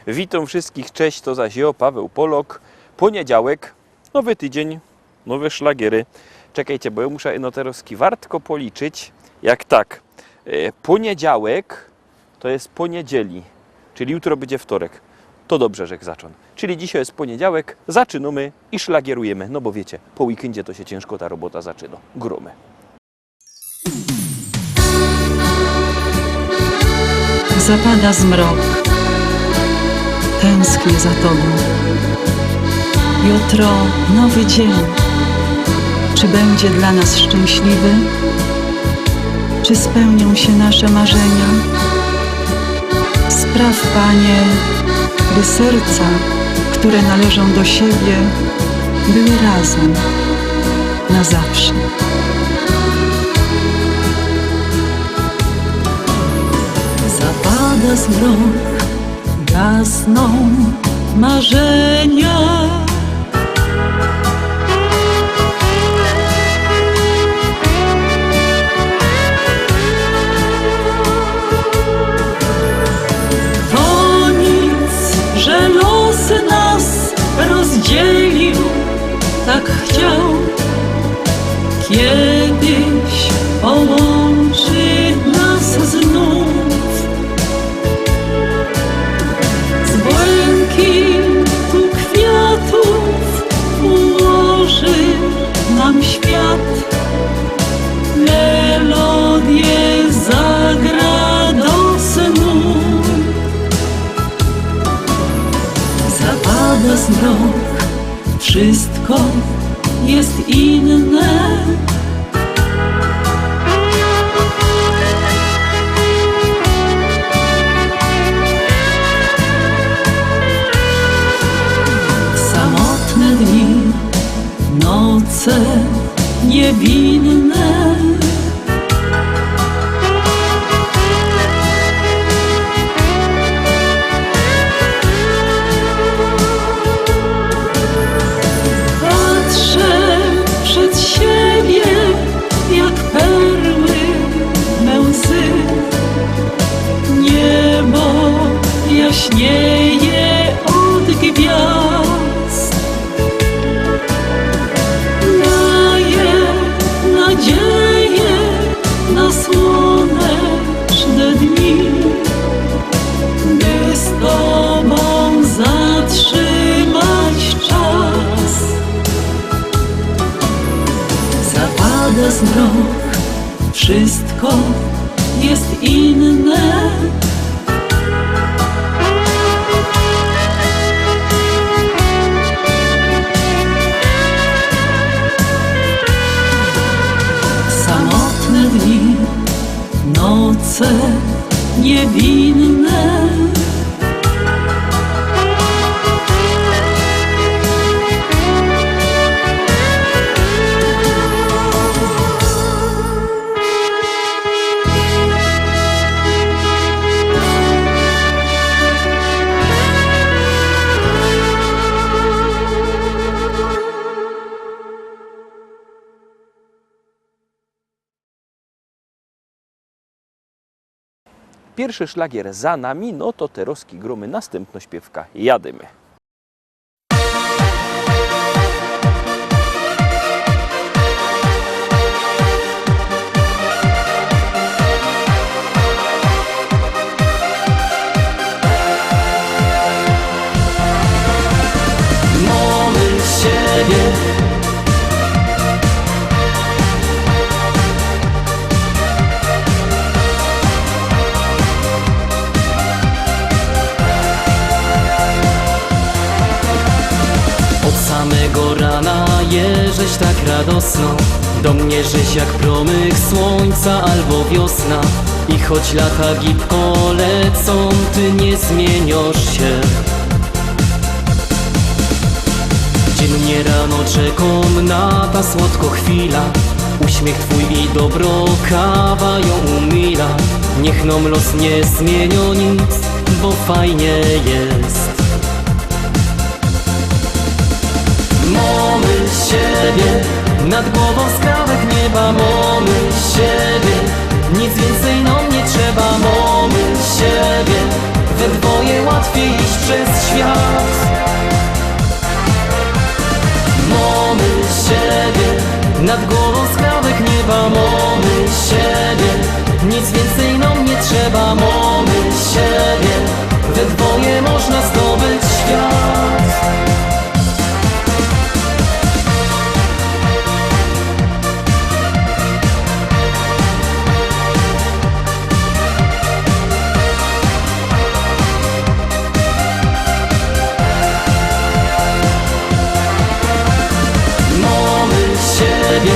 Witam wszystkich, cześć, to zaś ja, Paweł Polok. Poniedziałek, nowy tydzień, nowe szlagiery. Czekajcie, bo ja muszę enoterowski wartko policzyć. Jak tak, poniedziałek to jest poniedzieli, czyli jutro będzie wtorek. To dobrze, że zaczął. Czyli dzisiaj jest poniedziałek, zaczynamy i szlagierujemy. No bo wiecie, po weekendzie to się ciężko ta robota zaczyna. Gromy. Zapada zmrok, tęsknię za Tobą. Jutro nowy dzień. Czy będzie dla nas szczęśliwy? Czy spełnią się nasze marzenia? Spraw, Panie, by serca, które należą do siebie, były razem na zawsze. Zapada zmrok, gasną marzenia. To nic, że los nas rozdzielił, tak chciał kiedyś połączy nas znów. Z błękitu kwiatów ułoży nam świat, melodię zagra do snu. Zapada zmrok, wszystko jest inne. Samotne dni, noce niewinne. Patrzę przed siebie jak perły me łzy. Niebo jaśnieje od gwiazd. Daje nadzieję na słoneczne dni, by z Tobą zatrzymać czas. Zapada zmrok, wszystko jest inne. Samotne dni, noce niewinne. Pierwszy szlagier za nami, no to terowski gromy, następno śpiewka jadymy. Moment siebie. Samego rana jeżeś tak radosno, do mnie żeś jak promyk słońca albo wiosna. I choć lata gibko lecą, ty nie zmieniasz się. Dziennie rano czekam na ta słodko chwila. Uśmiech twój i dobro kawa ją umila. Niech nam los nie zmienią nic, bo fajnie jest. siebie. Nad głową skrawek nieba, mamy siebie. Nic więcej nam nie trzeba, mamy siebie. We dwoje łatwiej iść przez świat. Mamy siebie. Nad głową skrawek nieba, mamy siebie. Nic więcej nam nie trzeba, mamy siebie. We dwoje można zdobyć świat. Mamy siebie.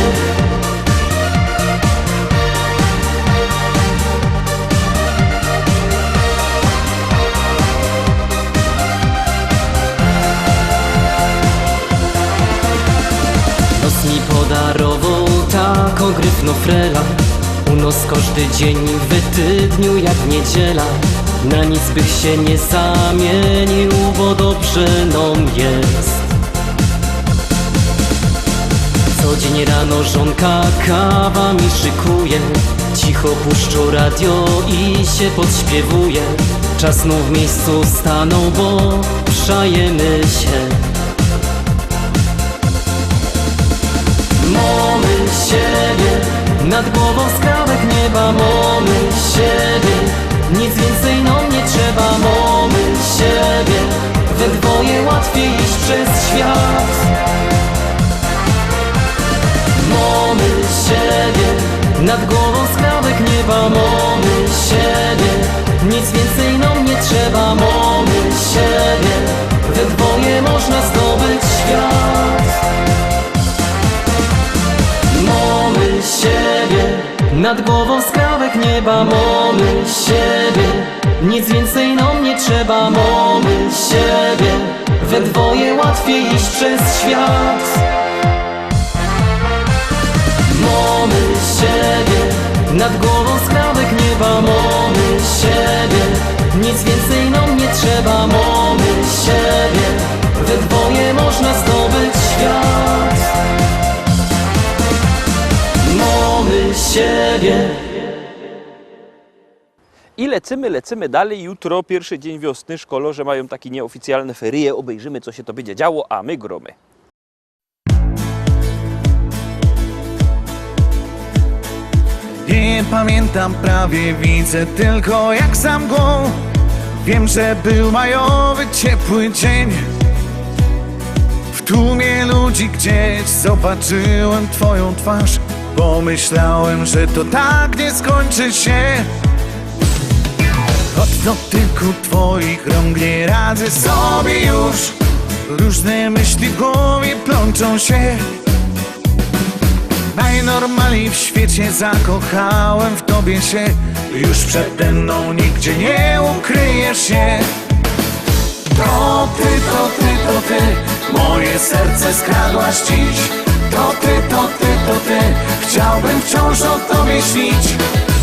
Los mi podarował taką gryfną frela. U nos każdy dzień w tydniu jak niedziela. Na nic bych się nie zamienił, bo dobrze nam jest. Codziennie rano żonka kawa mi szykuje. Cicho puszczą radio i się podśpiewuje. Czas znów w miejscu stanął, bo przajemy się. Mamy siebie. Nad głową skrawek nieba, mamy siebie. Nic więcej nam nie trzeba, mamy siebie. We dwoje łatwiej iść przez świat. Mamy siebie. Nad głową skrawek nieba, mamy siebie. Nic więcej nam nie trzeba, mamy siebie. We dwoje można zdobyć świat. Mamy siebie. Nad głową skrawek nieba, mamy siebie. Nic więcej nam nie trzeba, mamy siebie. We dwoje łatwiej iść przez świat. Mamy siebie. Nad głową skrawek nieba, mamy siebie. Nic więcej nam nie trzeba, mamy siebie. We dwoje można zdobyć świat. Mamy siebie. I lecimy dalej. Jutro pierwszy dzień wiosny. Szkolarze mają takie nieoficjalne ferie. Obejrzymy, co się to będzie działo, a my gromy. Nie pamiętam prawie, widzę tylko jak za mgłą. Wiem, że był majowy, ciepły dzień. W tłumie ludzi gdzieś zobaczyłem twoją twarz. Pomyślałem, że to tak nie skończy się. Od dotyku twoich rąk nie radzę sobie już. Różne myśli w głowie plączą się. Najnormalniej w świecie zakochałem w tobie się. Już przede mną nigdzie nie ukryjesz się. To ty, to ty, to ty, moje serce skradłaś dziś. To ty, to ty, to ty, chciałbym wciąż o tobie śnić.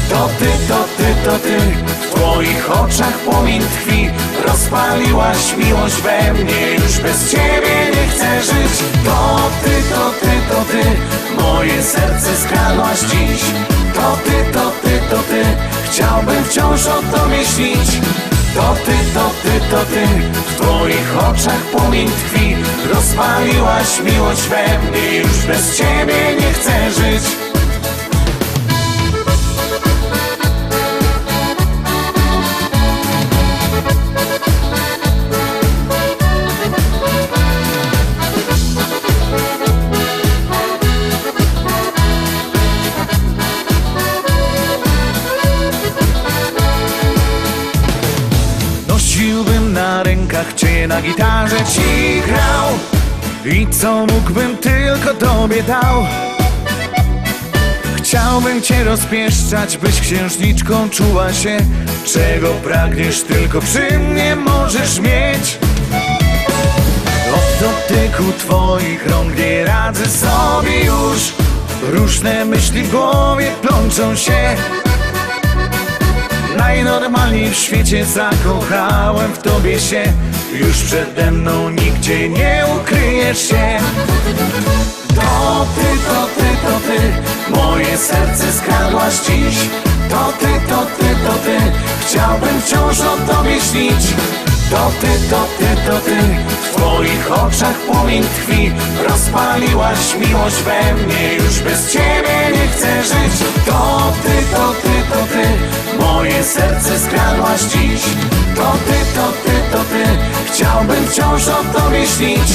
To ty, to ty, to ty, w twoich oczach płomień tkwi. Rozpaliłaś miłość we mnie, już bez ciebie nie chcę żyć. To ty, to ty, to ty, moje serce skradłaś dziś. To ty, to ty, to ty, chciałbym wciąż o tobie śnić. To ty, to ty, to ty, w twoich oczach płomień tkwi. Rozpaliłaś miłość we mnie, już bez ciebie nie chcę żyć. Nosiłbym na rękach cię, na gitarze ci grał. I co mógłbym tylko tobie dał. Chciałbym cię rozpieszczać, byś księżniczką czuła się. Czego pragniesz, tylko przy mnie możesz mieć. Od dotyku twoich rąk nie radzę sobie już. Różne myśli w głowie plączą się. Najnormalniej w świecie zakochałem w tobie się. Już przede mną nigdzie nie ukryjesz się. To ty, to ty, to ty, moje serce skradłaś dziś. To ty, to ty, to ty, chciałbym wciąż o tobie śnić. To ty, to ty, to ty, w twoich oczach płomień tkwi. Rozpaliłaś miłość we mnie, już bez ciebie nie chcę żyć. To ty, to ty, to ty, moje serce skradłaś dziś. To ty, to ty, to ty, chciałbym wciąż o tobie śnić.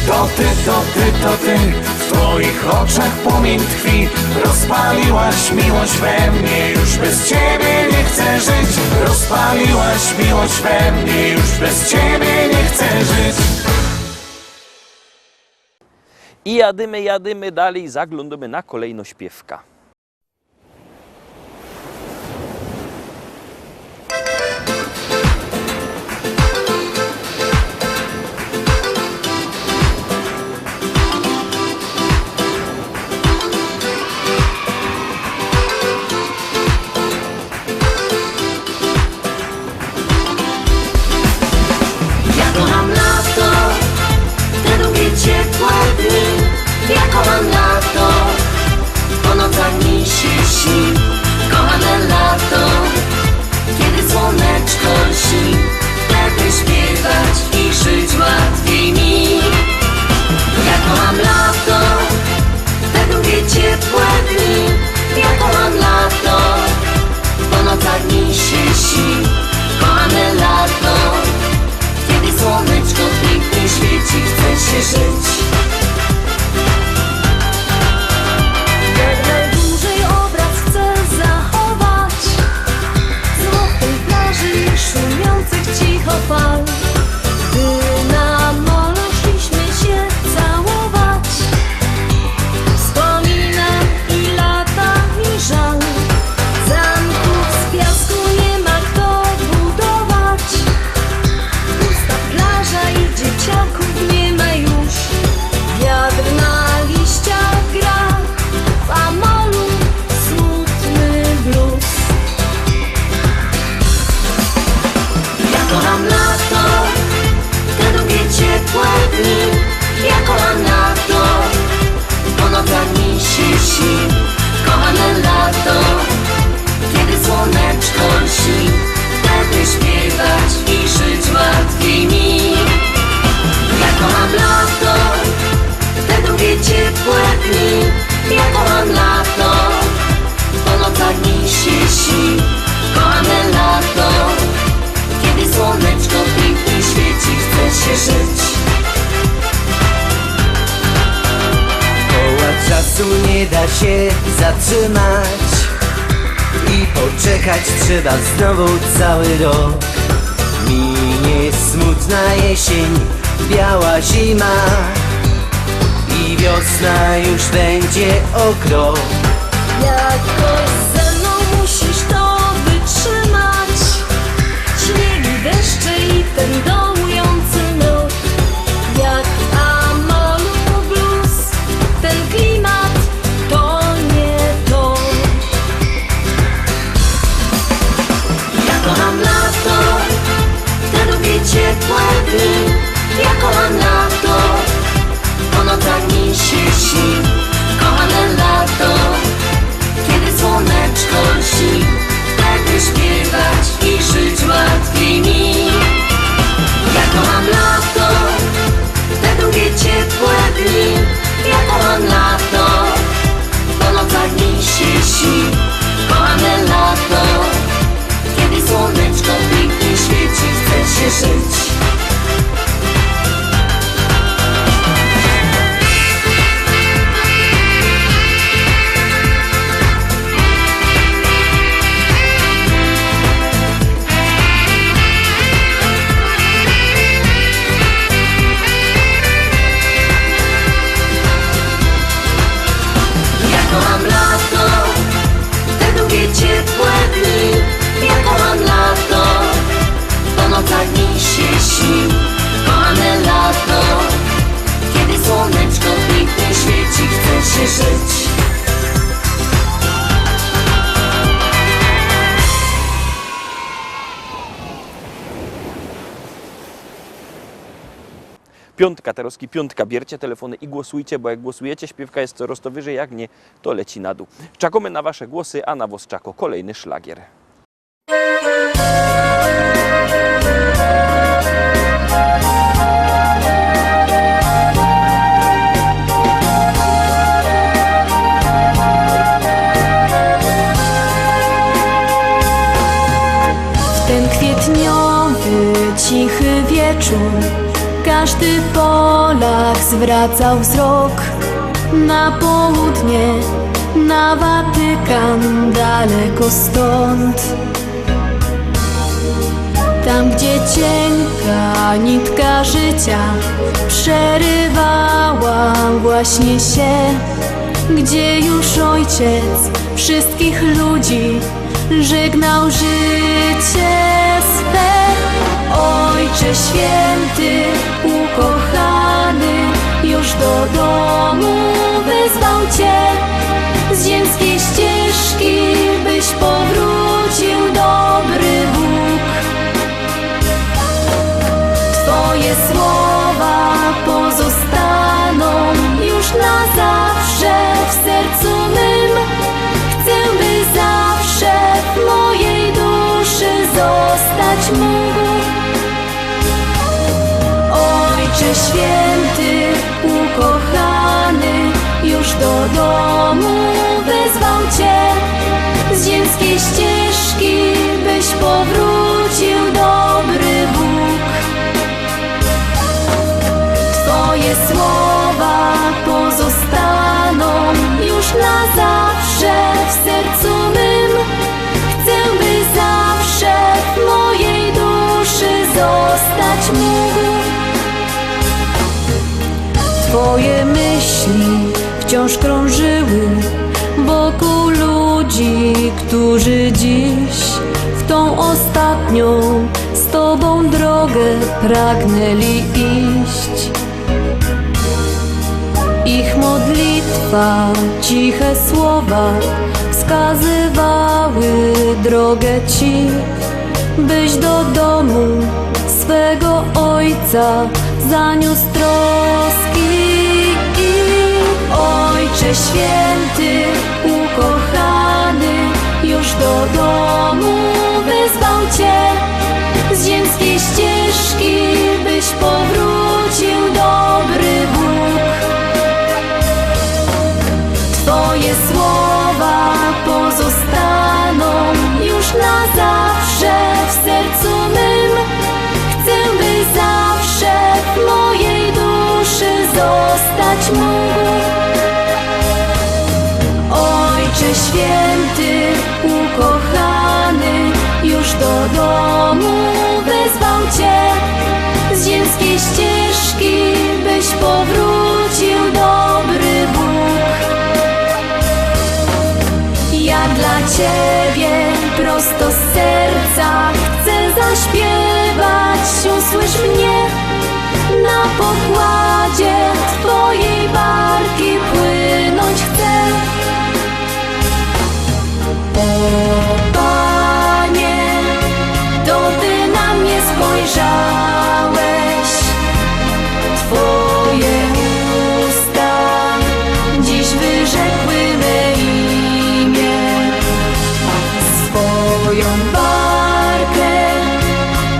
To ty, to ty, to ty, w twoich oczach płomień tkwi. Rozpaliłaś miłość we mnie, już bez ciebie nie chcę żyć. Rozpaliłaś miłość we mnie, już bez ciebie nie chcę żyć. I jadymy dalej, zaglądamy na kolejną śpiewka. Ja kocham lato, te długie ciepłe dni. Ja kocham lato, po nocach mi się śni. Kochane lato, kiedy słoneczko lśni. Wtedy śpiewać i żyć łatwiej mi. Ja kocham lato, te długie ciepłe dni. Ja kocham lato, po nocach mi się śni. Kochane lato, kiedy słoneczko pięknie świeci, chce się żyć. Jak najdłużej obraz chcę zachować, złotej plaży i szumiących cicho fal. Gdy na molo szliśmy się całować, wspominam i lata mi żal. Zamków z piasku nie ma kto budować. Pusta plaża i dzieciaków nie ma już. Wiatr na liściach gra, w amolu smutny blues. Ja kocham lato, te długie ciepłe dni. Ja kocham lato, po nocach mi się śni. Kochane lato, kiedy słoneczko lśni. Wtedy śpiewać i żyć łatwiej mi. Ja kocham lato, te długie ciepłe dni. Ja kocham lato, po nocach mi się śni. Kochane lato, kiedy słoneczko pięknie świeci, chce się żyć. Koła czasu nie da się zatrzymać i poczekać trzeba znowu cały rok. Minie smutna jesień, biała zima i wiosna już będzie o krok. Jakoś ze mną musisz to wytrzymać. Śnieg i deszcze i ten dołujący mrok. Jak w amolu blues, ten klimat to nie to. Ja kocham lato, te długie ciepłe dni. Ja kocham lato, po nocach mi się śni. Kochane lato, kiedy słoneczko Piątka, Taroski piątka. Bierzcie telefony i głosujcie, bo jak głosujecie, śpiewka jest coraz to wyżej, jak nie, to leci na dół. Czekamy na wasze głosy, a na was czako kolejny szlagier. W ten kwietniowy, cichy wieczór każdy Polak zwracał wzrok na południe, na Watykan, daleko stąd. Tam, gdzie cienka nitka życia przerywała właśnie się, gdzie już ojciec wszystkich ludzi żegnał życie swe. Ojcze święty, ukochany, już do domu wezwał Cię. Z ziemskiej ścieżki byś powrócił, dobry Bóg. Twoje słowa pozostaną już na zawsze w sercu mym. Chcę, by zawsze w mojej duszy zostać mógł. Ojcze święty, ukochany, już do domu wezwał Cię. Z ziemskiej ścieżki byś powrócił, dobry Bóg. Twoje słowa pozostaną już na zawsze w sercu mym. Chcę, by zawsze w mojej duszy zostać mógł. Twoje myśli wciąż krążyły wokół ludzi, którzy dziś w tą ostatnią z Tobą drogę pragnęli iść. Ich modlitwa, ciche słowa wskazywały drogę Ci, byś do domu swego Ojca zaniósł troski. Ojcze święty, ukochany, już do domu wezwał Cię. Z ziemskiej ścieżki byś powrócił, dobry Bóg. Twoje słowa pozostaną już na zawsze w sercu mym. Chcę, by zawsze w mojej duszy zostać mógł. Ojcze święty, ukochany, już do domu wezwał Cię. Z ziemskiej ścieżki byś powrócił, dobry Bóg. Ja dla Ciebie prosto z serca chcę zaśpiewać. Usłysz mnie, na pokładzie Twojej barki płynąć chcę. O Panie, to Ty na mnie spojrzałeś. Twoje usta dziś wyrzekły me imię. Swoją barkę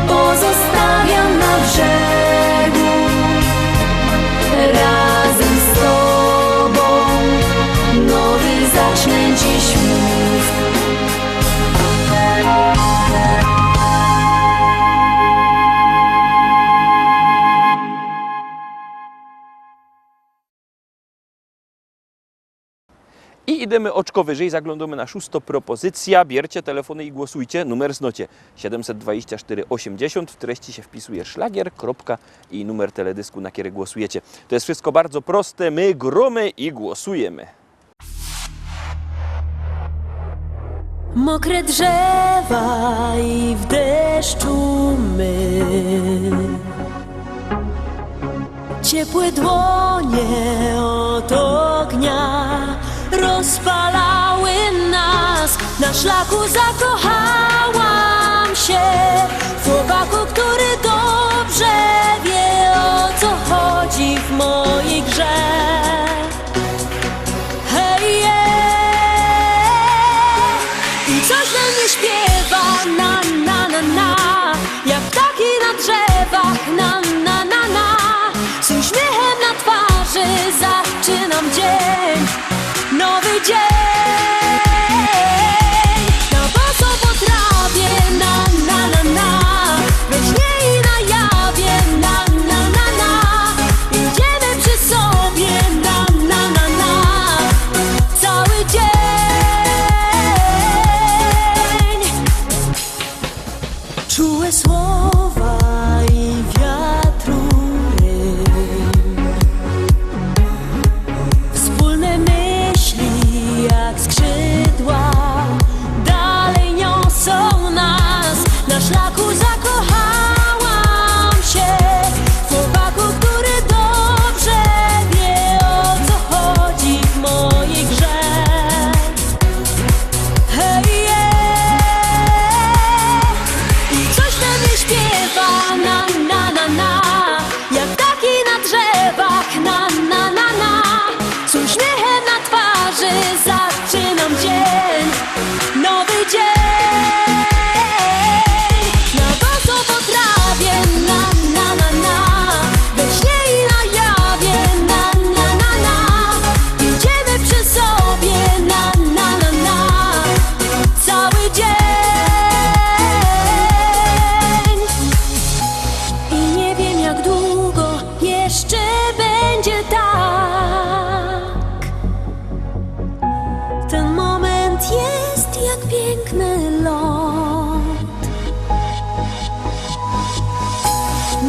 pozostawiam na brzegu. Razem z Tobą nowy zacznę dziś mów. I idziemy oczko wyżej, zaglądamy na 6. propozycja. Bierzcie telefony i głosujcie. Numer znocie 724 80. W treści się wpisuje szlagier, kropka i numer teledysku, na który głosujecie. To jest wszystko bardzo proste. My gromy i głosujemy. Mokre drzewa i w deszczu my, ciepłe dłonie od ognia rozpalały nas. Na szlaku zakochałam się w chłopaku, który dobrze wie, o co chodzi.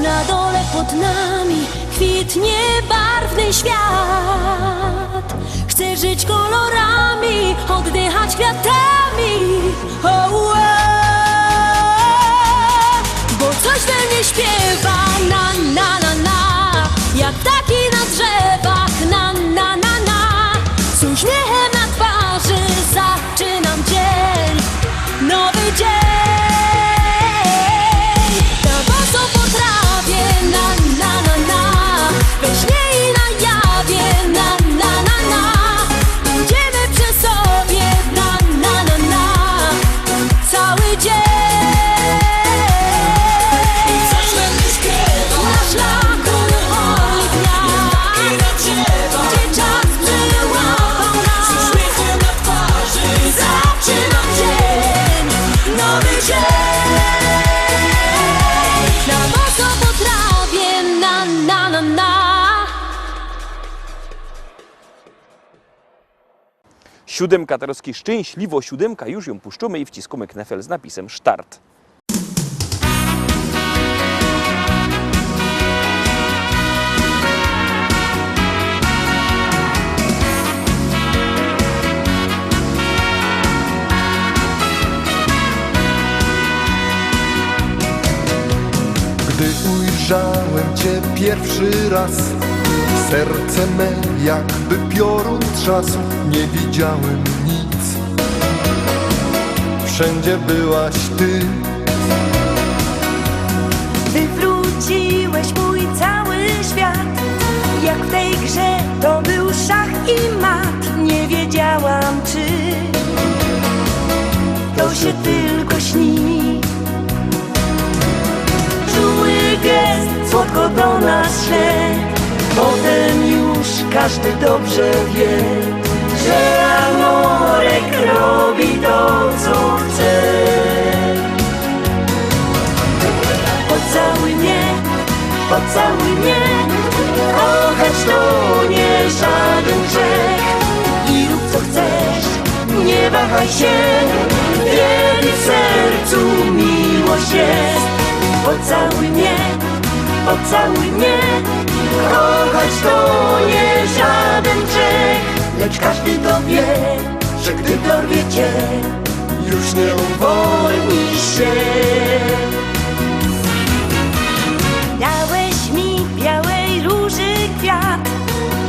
Na dole pod nami kwitnie barwny świat. Chcę żyć kolorami, oddychać kwiatami. Bo coś we mnie śpiewa na na na na, jak ptaki na drzewach na na na na. Z uśmiechem na twarzy zaczynam dzień, nowy dzień. Na boso potrafię na na na na, we śnie i na jawie na na na na. Idziemy przy sobie na na na na, cały dzień. Na szlaku oliwia, gdzie czas przyłapał nas. Zaczynam dzień, nowy dzień. Na boso potrafię na na na na. Siódemka Taroski, szczęśliwo siódemka, już ją puszczamy i wciskamy knefel z napisem start. Gdy ujrzałem Cię pierwszy raz, serce me jakby piorun trzasł, nie widziałem nic. Wszędzie byłaś Ty, Wywróciłeś mój cały świat. Jak w tej grze to był szach i mat. Nie wiedziałam, czy to się tylko śni. Czuły gest słodko do nas szedł. Potem już każdy dobrze wie, że amorek robi to, co chce. Pocałuj mnie, pocałuj mnie. Kochać to nie żaden grzech. I rób co chcesz, nie wahaj się. Wierz w sercu miłość jest. Pocałuj mnie, pocałuj mnie. Kochać to nie żaden grzech. Lecz każdy to wie, że gdy dorwie Cię, już nie uwolnisz się. Dałeś mi białej róży kwiat,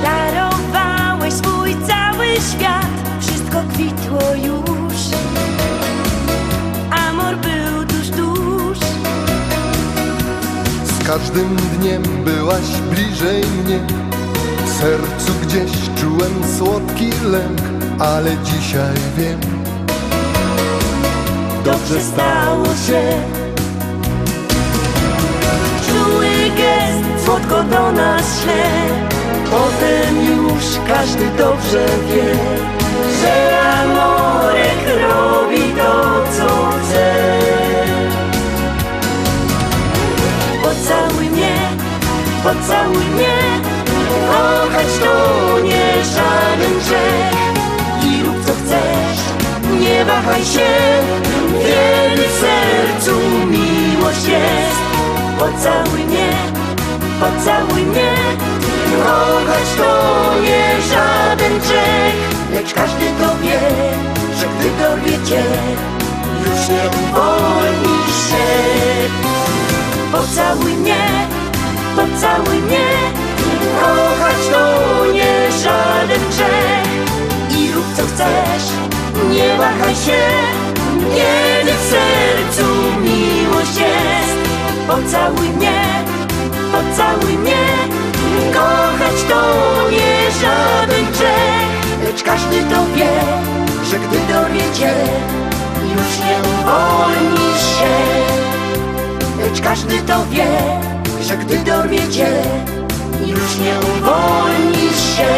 darowałeś swój cały świat. Wszystko kwitło już, amor był tuż, tuż. z każdym dniem byłaś bliżej mnie. W sercu gdzieś czułem słodki lęk, ale dzisiaj wiem, Dobrze stało się. Czuły gest słodko do nas szle. Potem już każdy dobrze wie, że amorek robi to, co chce. Pocałuj mnie, pocałuj mnie. Kochać to nie żaden grzech. I rób co chcesz, nie wahaj się. Wierz w sercu miłość jest. Pocałuj mnie, pocałuj mnie. Kochać to nie żaden grzech. Lecz każdy to wie, że gdy dorwie Cię, już nie uwolnisz się. Pocałuj mnie, pocałuj mnie. Kochać to nie żaden grzech. I rób co chcesz, nie wahaj się. Kiedy w sercu miłość jest. Pocałuj mnie, pocałuj mnie. Kochać to nie żaden grzech. Lecz każdy to wie, że gdy dorwie Cię, już nie uwolnisz się. Lecz każdy to wie, że gdy dorwie Cię, już nie uwolnisz się.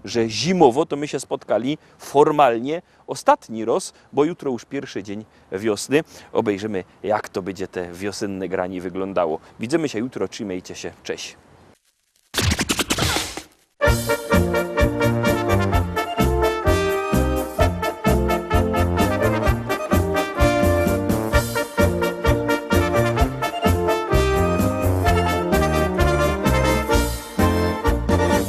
Że zimowo to my się spotkali formalnie ostatni raz, bo jutro już pierwszy dzień wiosny. Obejrzymy, jak to będzie te wiosenne granie wyglądało. Widzimy się jutro, trzymajcie się, cześć.